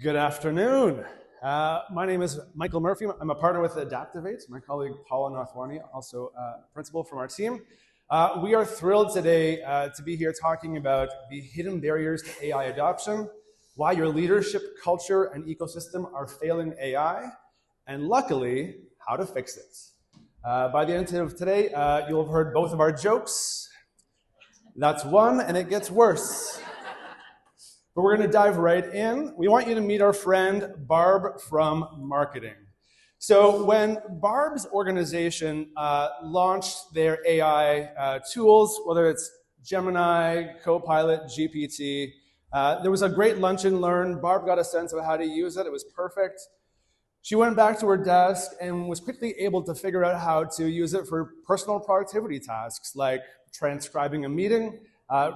Good afternoon. My name is Michael Murphy. I'm a partner with Adaptivate. My colleague Paula Nathwani, also principal from our team. We are thrilled today to be here talking about the hidden barriers to AI adoption, why your leadership, culture, and ecosystem are failing AI, and luckily, how to fix it. By the end of today, you'll have heard both of our jokes. That's one, and it gets worse. But we're going to dive right in. We want you to meet our friend Barb from marketing. So when Barb's organization launched their AI tools, whether it's Gemini, Copilot, GPT, there was a great lunch and learn. Barb got a sense of how to use it. It was perfect. She went back to her desk and was quickly able to figure out how to use it for personal productivity tasks like transcribing a meeting,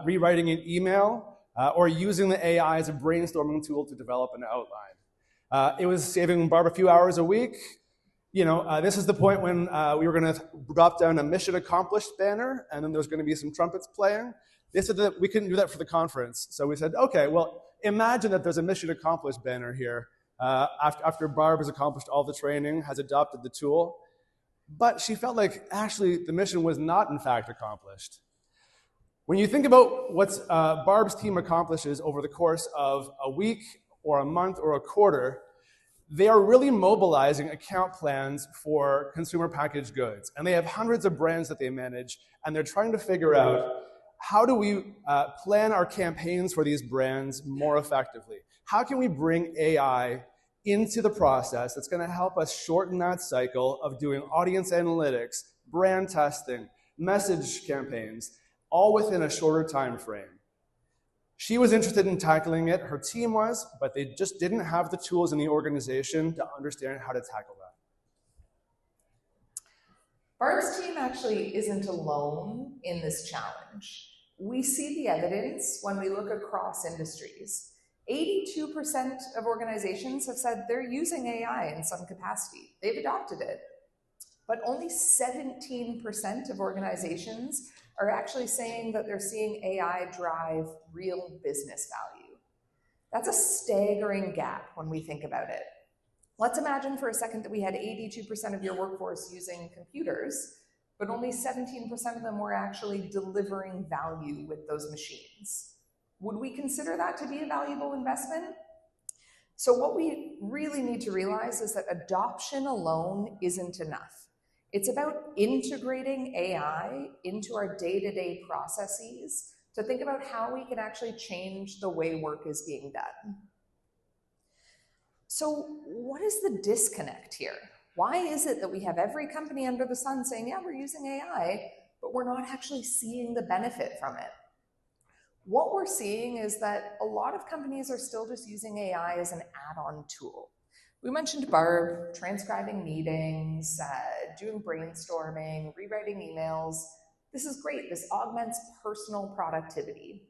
rewriting an email, or using the AI as a brainstorming tool to develop an outline. It was saving Barb a few hours a week. This is the point when we were going to drop down a mission accomplished banner, and then there's going to be some trumpets playing. They said that we couldn't do that for the conference. So we said, okay, well, imagine that there's a mission accomplished banner here after Barb has accomplished all the training, has adopted the tool. But she felt like actually the mission was not in fact accomplished. When you think about what Barb's team accomplishes over the course of a week or a month or a quarter, they are really mobilizing account plans for consumer packaged goods. And they have hundreds of brands that they manage, and they're trying to figure out how do we plan our campaigns for these brands more effectively? How can we bring AI into the process that's going to help us shorten that cycle of doing audience analytics, brand testing, message campaigns, all within a shorter time frame. She was interested in tackling it, her team was, but they just didn't have the tools in the organization to understand how to tackle that. Barb's team actually isn't alone in this challenge. We see the evidence when we look across industries. 82% of organizations have said they're using AI in some capacity. They've adopted it. But only 17% of organizations are actually saying that they're seeing AI drive real business value. That's a staggering gap when we think about it. Let's imagine for a second that we had 82% of your workforce using computers, but only 17% of them were actually delivering value with those machines. Would we consider that to be a valuable investment? So what we really need to realize is that adoption alone isn't enough. It's about integrating AI into our day-to-day processes to think about how we can actually change the way work is being done. So what is the disconnect here? Why is it that we have every company under the sun saying, yeah, we're using AI, but we're not actually seeing the benefit from it? What we're seeing is that a lot of companies are still just using AI as an add-on tool. We mentioned Barb, transcribing meetings, doing brainstorming, rewriting emails. This is great. This augments personal productivity.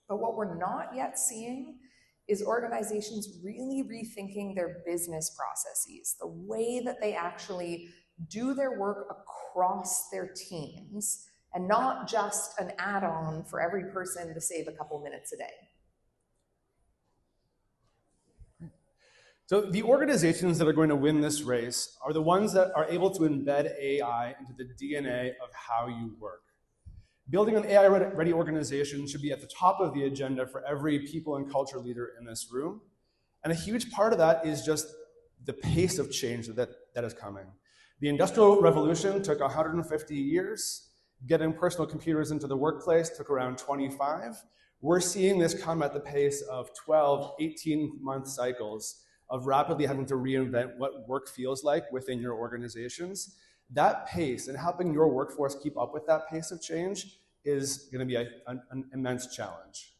But what we're not yet seeing is organizations really rethinking their business processes, the way that they actually do their work across their teams, and not just an add-on for every person to save a couple minutes a day. So the organizations that are going to win this race are the ones that are able to embed AI into the DNA of how you work. Building an AI-ready organization should be at the top of the agenda for every people and culture leader in this room. And a huge part of that is just the pace of change that is coming. The Industrial Revolution took 150 years. Getting personal computers into the workplace took around 25. We're seeing this come at the pace of 12, 18-month cycles of rapidly having to reinvent what work feels like within your organizations. That pace and helping your workforce keep up with that pace of change is going to be an immense challenge.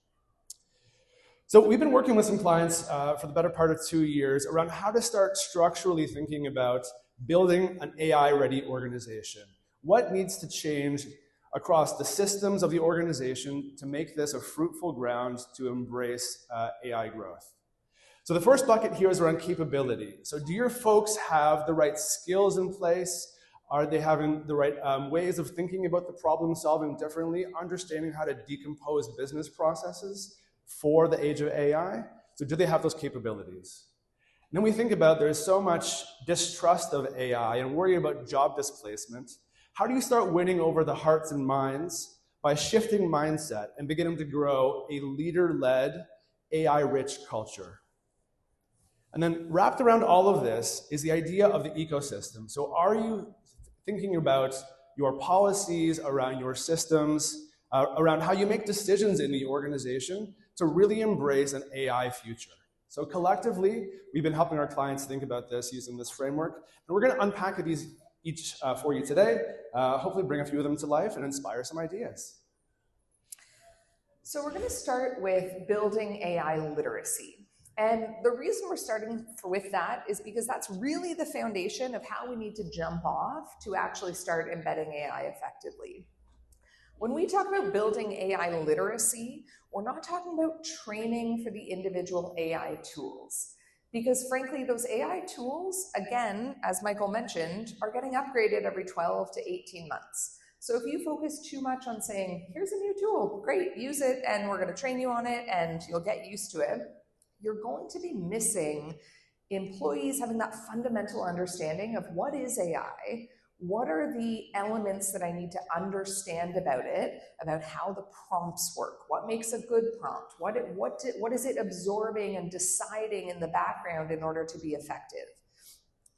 So we've been working with some clients for the better part of 2 years around how to start structurally thinking about building an AI-ready organization. What needs to change across the systems of the organization to make this a fruitful ground to embrace AI growth? So the first bucket here is around capability. So do your folks have the right skills in place? Are they having the right ways of thinking about the problem solving differently, understanding how to decompose business processes for the age of AI? So do they have those capabilities? And then we think about there's so much distrust of AI and worry about job displacement. How do you start winning over the hearts and minds by shifting mindset and beginning to grow a leader-led, AI-rich culture? And then wrapped around all of this is the idea of the ecosystem. So are you thinking about your policies, around your systems, around how you make decisions in the organization to really embrace an AI future? So collectively, we've been helping our clients think about this using this framework, and we're going to unpack these each for you today, hopefully bring a few of them to life and inspire some ideas. So we're going to start with building AI literacy. And the reason we're starting with that is because that's really the foundation of how we need to jump off to actually start embedding AI effectively. When we talk about building AI literacy, we're not talking about training for the individual AI tools. Because frankly, those AI tools, again, as Michael mentioned, are getting upgraded every 12 to 18 months. So if you focus too much on saying, here's a new tool, great, use it, and we're going to train you on it, and you'll get used to it, you're going to be missing employees having that fundamental understanding of what is AI, what are the elements that I need to understand about it, about how the prompts work, what makes a good prompt, what is it absorbing and deciding in the background in order to be effective.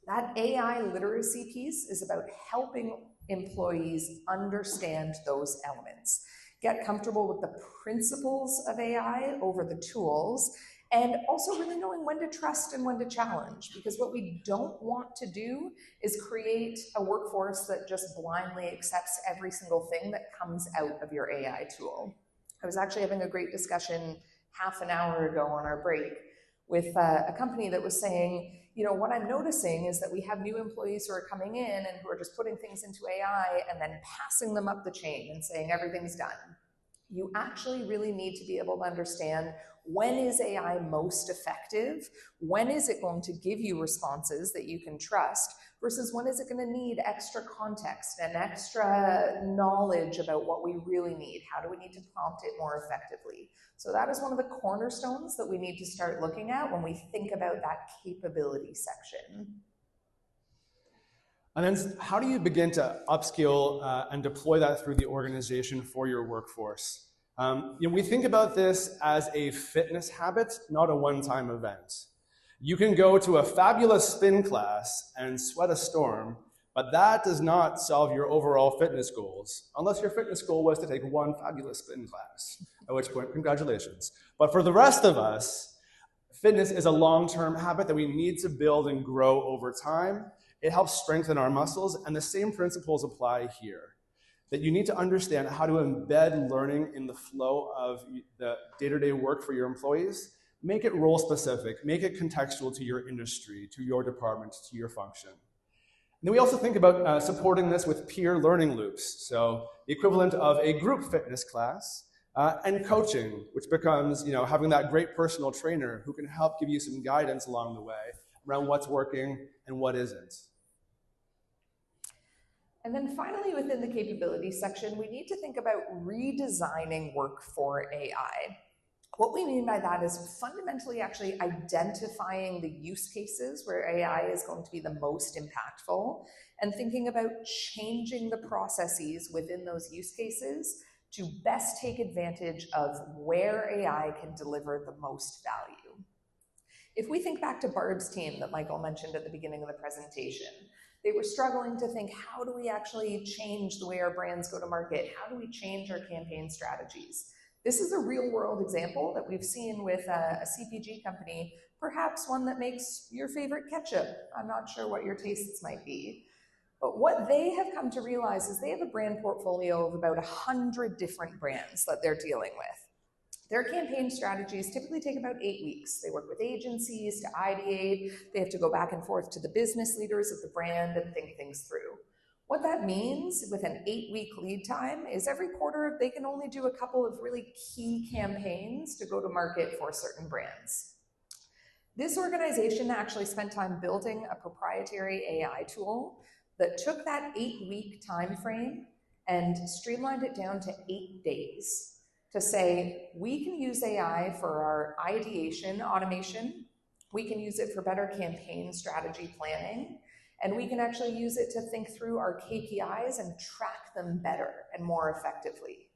That AI literacy piece is about helping employees understand those elements, get comfortable with the principles of AI over the tools, and also really knowing when to trust and when to challenge, because what we don't want to do is create a workforce that just blindly accepts every single thing that comes out of your AI tool. I was actually having a great discussion half an hour ago on our break with a company that was saying, you know, what I'm noticing is that we have new employees who are coming in and who are just putting things into AI and then passing them up the chain and saying everything's done. You actually really need to be able to understand, when is AI most effective? When is it going to give you responses that you can trust? Versus when is it going to need extra context and extra knowledge about what we really need? How do we need to prompt it more effectively? So that is one of the cornerstones that we need to start looking at when we think about that capability section. And then how do you begin to upskill and deploy that through the organization for your workforce? We think about this as a fitness habit, not a one-time event. You can go to a fabulous spin class and sweat a storm, but that does not solve your overall fitness goals, unless your fitness goal was to take one fabulous spin class, at which point, congratulations. But for the rest of us, fitness is a long-term habit that we need to build and grow over time. It helps strengthen our muscles, and the same principles apply here. That you need to understand how to embed learning in the flow of the day-to-day work for your employees. Make it role-specific, make it contextual to your industry, to your department, to your function. And then we also think about supporting this with peer learning loops. So the equivalent of a group fitness class and coaching, which becomes, having that great personal trainer who can help give you some guidance along the way around what's working and what isn't. And then finally, within the capability section, we need to think about redesigning work for AI. What we mean by that is fundamentally actually identifying the use cases where AI is going to be the most impactful and thinking about changing the processes within those use cases to best take advantage of where AI can deliver the most value. If we think back to Barb's team that Michael mentioned at the beginning of the presentation, they were struggling to think, how do we actually change the way our brands go to market? How do we change our campaign strategies? This is a real world example that we've seen with a CPG company, perhaps one that makes your favorite ketchup. I'm not sure what your tastes might be. But what they have come to realize is they have a brand portfolio of about 100 different brands that they're dealing with. Their campaign strategies typically take about 8 weeks. They work with agencies to ideate. They have to go back and forth to the business leaders of the brand and think things through. What that means with an 8-week lead time is every quarter they can only do a couple of really key campaigns to go to market for certain brands. This organization actually spent time building a proprietary AI tool that took that 8-week time frame and streamlined it down to 8 days. to say, we can use AI for our ideation automation, we can use it for better campaign strategy planning, and we can actually use it to think through our KPIs and track them better and more effectively.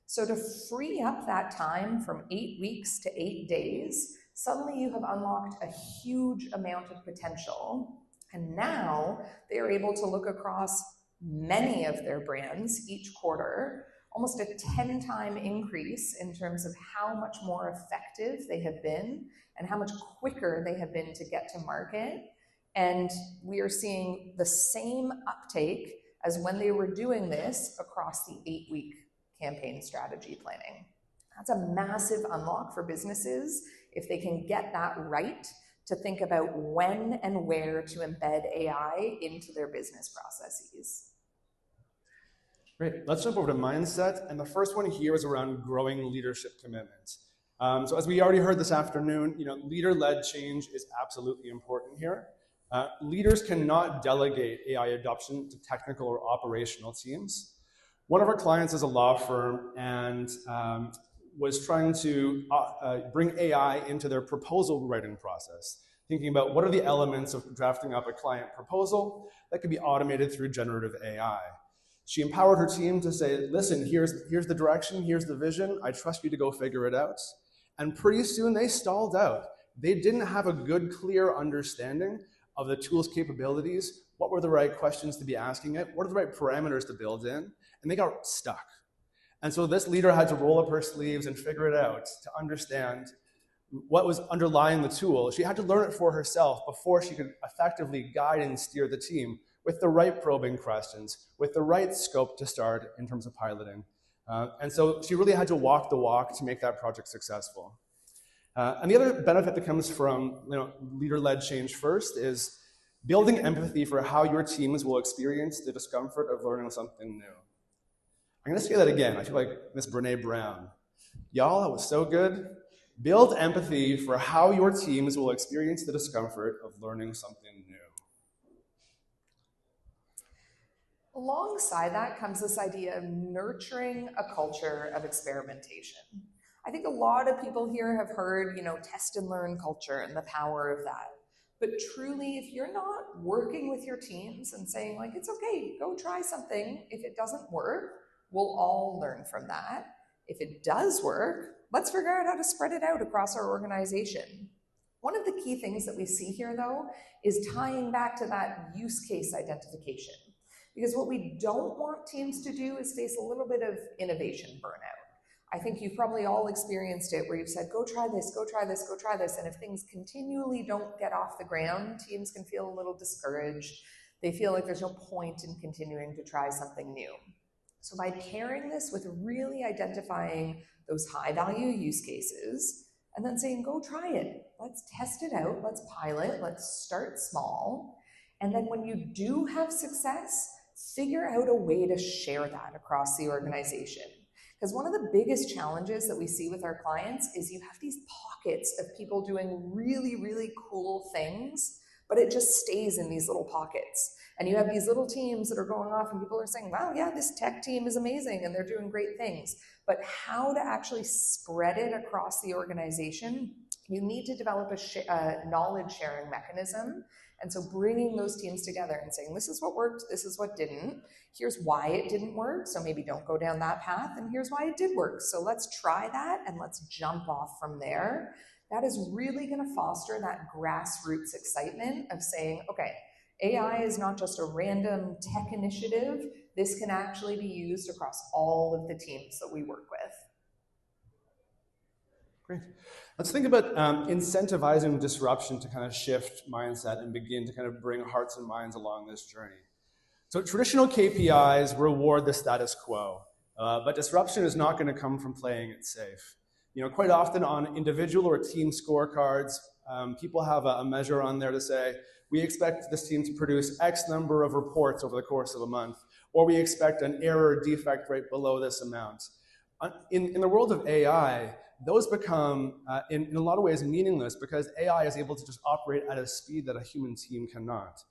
So to free up that time from 8 weeks to 8 days, suddenly you have unlocked a huge amount of potential. And now they are able to look across many of their brands each quarter, almost a 10-time increase in terms of how much more effective they have been and how much quicker they have been to get to market. And we are seeing the same uptake as when they were doing this across the 8-week campaign strategy planning. That's a massive unlock for businesses if they can get that right to think about when and where to embed AI into their business processes. Great, let's jump over to mindset. And the first one here is around growing leadership commitment. So as we already heard this afternoon, leader-led change is absolutely important here. Leaders cannot delegate AI adoption to technical or operational teams. One of our clients is a law firm and was trying to bring AI into their proposal writing process, thinking about what are the elements of drafting up a client proposal that could be automated through generative AI. She empowered her team to say, listen, here's the direction, here's the vision, I trust you to go figure it out. And pretty soon they stalled out. They didn't have a good, clear understanding of the tool's capabilities, what were the right questions to be asking it, what are the right parameters to build in, and they got stuck. And so this leader had to roll up her sleeves and figure it out to understand what was underlying the tool. She had to learn it for herself before she could effectively guide and steer the team with the right probing questions, with the right scope to start in terms of piloting. And so she really had to walk the walk to make that project successful. And the other benefit that comes from leader-led change first is building empathy for how your teams will experience the discomfort of learning something new. I'm going to say that again. I feel like Miss Brene Brown. Y'all, that was so good. Build empathy for how your teams will experience the discomfort of learning something new. Alongside that comes this idea of nurturing a culture of experimentation. I think a lot of people here have heard, test and learn culture and the power of that. But truly, if you're not working with your teams and saying, it's okay, go try something. If it doesn't work, we'll all learn from that. If it does work, let's figure out how to spread it out across our organization. One of the key things that we see here, though, is tying back to that use case identification. Because what we don't want teams to do is face a little bit of innovation burnout. I think you've probably all experienced it where you've said, go try this, go try this, go try this. And if things continually don't get off the ground, teams can feel a little discouraged. They feel like there's no point in continuing to try something new. So by pairing this with really identifying those high value use cases and then saying, go try it, let's test it out, let's pilot, let's start small. And then when you do have success, figure out a way to share that across the organization. Because one of the biggest challenges that we see with our clients is you have these pockets of people doing really, really cool things, but it just stays in these little pockets. And you have these little teams that are going off and people are saying, wow, yeah, this tech team is amazing and they're doing great things. But how to actually spread it across the organization, you need to develop a knowledge sharing mechanism. And so bringing those teams together and saying, this is what worked, this is what didn't. Here's why it didn't work, so maybe don't go down that path. And here's why it did work. So let's try that and let's jump off from there. That is really going to foster that grassroots excitement of saying, okay, AI is not just a random tech initiative. This can actually be used across all of the teams that we work with. Great. Let's think about incentivizing disruption to kind of shift mindset and begin to kind of bring hearts and minds along this journey. So traditional KPIs reward the status quo, but disruption is not going to come from playing it safe. Quite often on individual or team scorecards, people have a measure on there to say, we expect this team to produce X number of reports over the course of a month, or we expect an error defect rate below this amount. In the world of AI, those become, in a lot of ways, meaningless because AI is able to just operate at a speed that a human team cannot.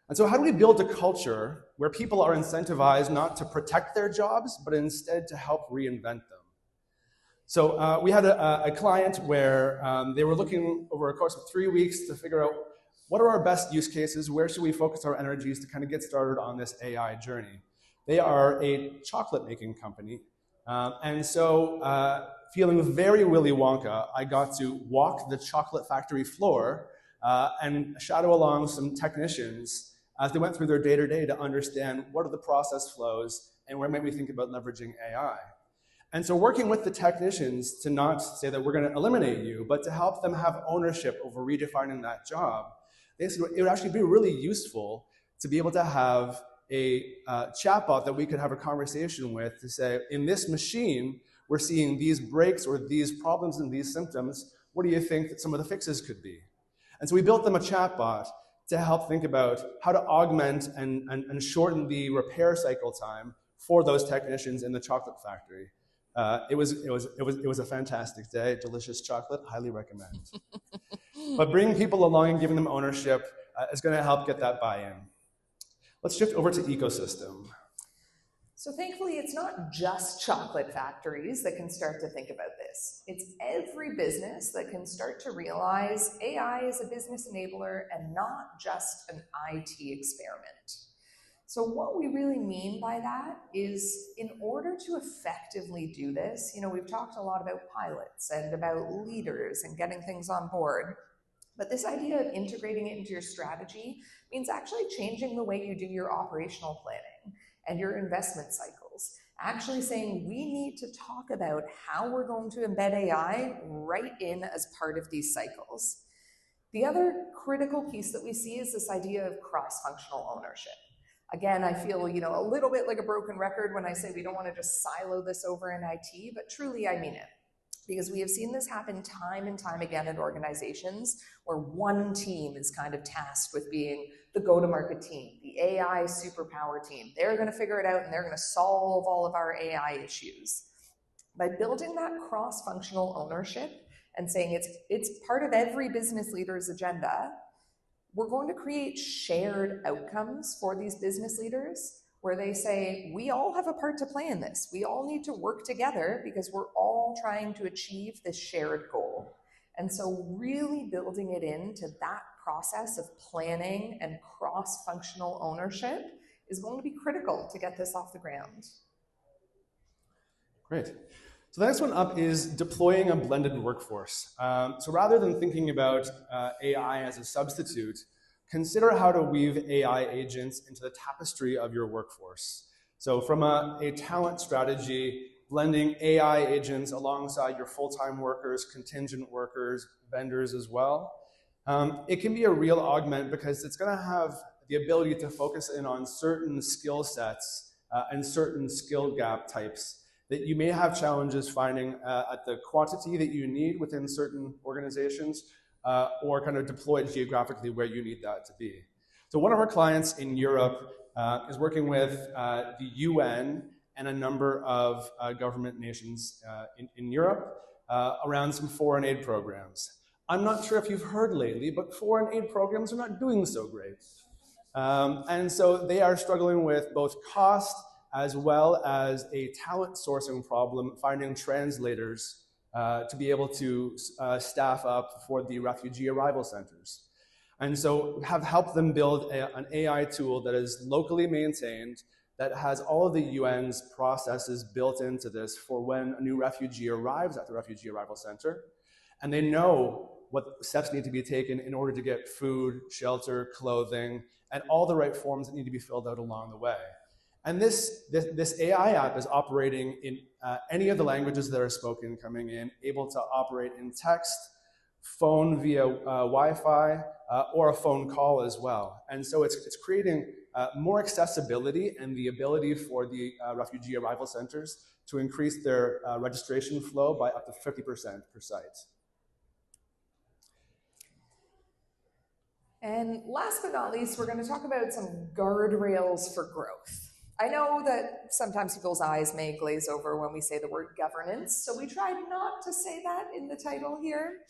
And so how do we build a culture where people are incentivized not to protect their jobs, but instead to help reinvent them? So we had a client where they were looking over a course of 3 weeks to figure out what are our best use cases, where should we focus our energies to kind of get started on this AI journey. They are a chocolate making company. And so feeling very Willy Wonka, I got to walk the chocolate factory floor and shadow along some technicians as they went through their day-to-day to understand what are the process flows and where might we think about leveraging AI. And so working with the technicians to not say that we're going to eliminate you, but to help them have ownership over redefining that job, they said it would actually be really useful to be able to have a chatbot that we could have a conversation with to say, in this machine, we're seeing these breaks or these problems and these symptoms. What do you think that some of the fixes could be? And so we built them a chatbot to help think about how to augment and shorten the repair cycle time for those technicians in the chocolate factory. It was a fantastic day. Delicious chocolate, highly recommend. But bringing people along and giving them ownership is going to help get that buy-in. Let's shift over to ecosystem. So thankfully, it's not just chocolate factories that can start to think about this. It's every business that can start to realize AI is a business enabler and not just an IT experiment. So what we really mean by that is, in order to effectively do this, we've talked a lot about pilots and about leaders and getting things on board. But this idea of integrating it into your strategy means actually changing the way you do your operational planning and your investment cycles. Actually saying we need to talk about how we're going to embed AI right in as part of these cycles. The other critical piece that we see is this idea of cross-functional ownership. Again, I feel a little bit like a broken record when I say we don't want to just silo this over in IT, but truly I mean it. Because we have seen this happen time and time again at organizations where one team is kind of tasked with being the go-to-market team, the AI superpower team. They're going to figure it out and they're going to solve all of our AI issues. By building that cross-functional ownership and saying it's part of every business leader's agenda, we're going to create shared outcomes for these business leaders where they say, we all have a part to play in this. We all need to work together because we're all trying to achieve this shared goal. And so really building it into that process of planning and cross-functional ownership is going to be critical to get this off the ground. Great. So the next one up is deploying a blended workforce. So rather than thinking about AI as a substitute, consider how to weave AI agents into the tapestry of your workforce. So from a talent strategy, blending AI agents alongside your full-time workers, contingent workers, vendors as well, it can be a real augment because it's going to have the ability to focus in on certain skill sets and certain skill gap types that you may have challenges finding at the quantity that you need within certain organizations or kind of deployed geographically where you need that to be. So one of our clients in Europe is working with the UN and a number of government nations in Europe around some foreign aid programs. I'm not sure if you've heard lately, but foreign aid programs are not doing so great. And so they are struggling with both cost as well as a talent sourcing problem, finding translators to be able to staff up for the refugee arrival centers. And so have helped them build an AI tool that is locally maintained, that has all of the UN's processes built into this for when a new refugee arrives at the refugee arrival center. And they know what steps need to be taken in order to get food, shelter, clothing, and all the right forms that need to be filled out along the way. And this AI app is operating in any of the languages that are spoken coming in, able to operate in text, phone via Wi-Fi, or a phone call as well. And so it's creating more accessibility and the ability for the refugee arrival centers to increase their registration flow by up to 50% per site. And last but not least, we're going to talk about some guardrails for growth. I know that sometimes people's eyes may glaze over when we say the word governance, so we tried not to say that in the title here,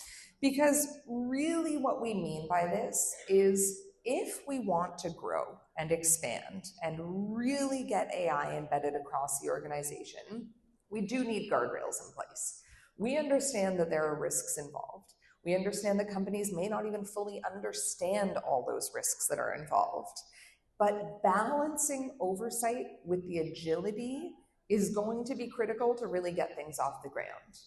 because really what we mean by this is if we want to grow and expand and really get AI embedded across the organization, we do need guardrails in place. We understand that there are risks involved. We understand that companies may not even fully understand all those risks that are involved. But balancing oversight with the agility is going to be critical to really get things off the ground.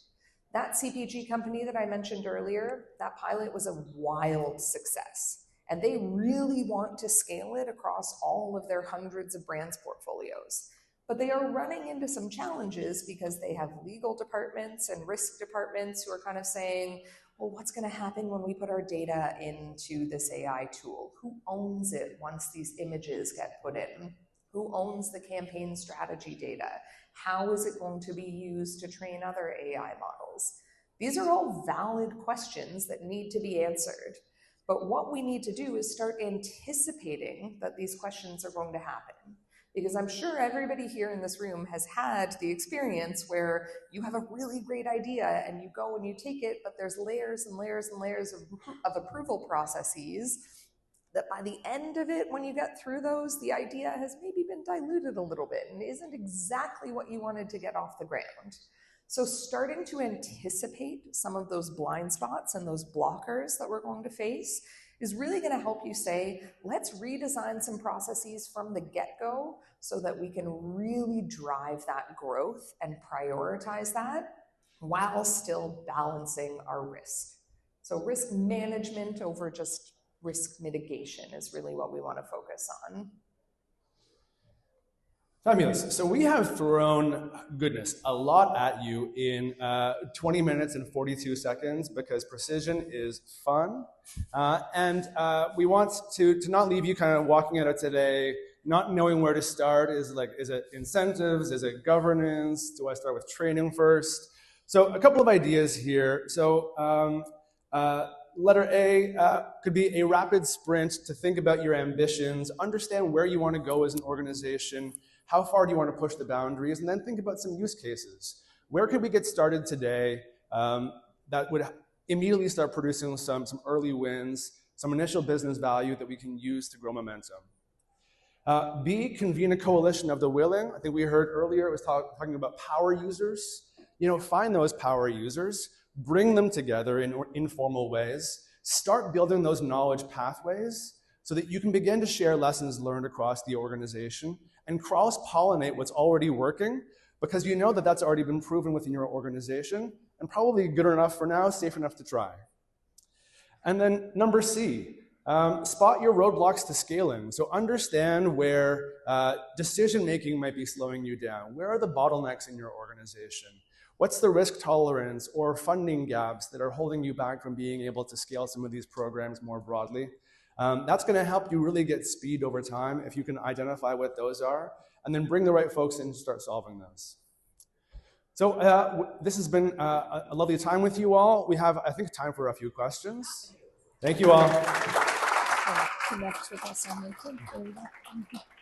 That CPG company that I mentioned earlier, that pilot was a wild success. And they really want to scale it across all of their hundreds of brands portfolios. But they are running into some challenges because they have legal departments and risk departments who are kind of saying, well, what's going to happen when we put our data into this AI tool? Who owns it once these images get put in? Who owns the campaign strategy data? How is it going to be used to train other AI models? These are all valid questions that need to be answered. But what we need to do is start anticipating that these questions are going to happen. Because I'm sure everybody here in this room has had the experience where you have a really great idea and you go and you take it, but there's layers and layers and layers of approval processes that by the end of it, when you get through those, the idea has maybe been diluted a little bit and isn't exactly what you wanted to get off the ground. So starting to anticipate some of those blind spots and those blockers that we're going to face is really going to help you say, let's redesign some processes from the get-go so that we can really drive that growth and prioritize that while still balancing our risk. So risk management over just risk mitigation is really what we want to focus on. Fabulous. So we have thrown, goodness, a lot at you in 20 minutes and 42 seconds because precision is fun. And we want to not leave you kind of walking out of today not knowing where to start. Is it incentives? Is it governance? Do I start with training first? So a couple of ideas here. So letter A could be a rapid sprint to think about your ambitions, understand where you want to go as an organization, how far do you want to push the boundaries, and then think about some use cases. Where could we get started today that would immediately start producing some early wins, some initial business value that we can use to grow momentum? B, convene a coalition of the willing. I think we heard earlier it was talking about power users. Find those power users, bring them together in informal ways, start building those knowledge pathways so that you can begin to share lessons learned across the organization and cross-pollinate what's already working because you know that that's already been proven within your organization and probably good enough for now, safe enough to try. And then number C, spot your roadblocks to scaling. So understand where decision-making might be slowing you down. Where are the bottlenecks in your organization? What's the risk tolerance or funding gaps that are holding you back from being able to scale some of these programs more broadly? That's going to help you really get speed over time if you can identify what those are and then bring the right folks in to start solving those. So this has been a lovely time with you all. We have, I think, time for a few questions. Thank you all. Connect with us on LinkedIn.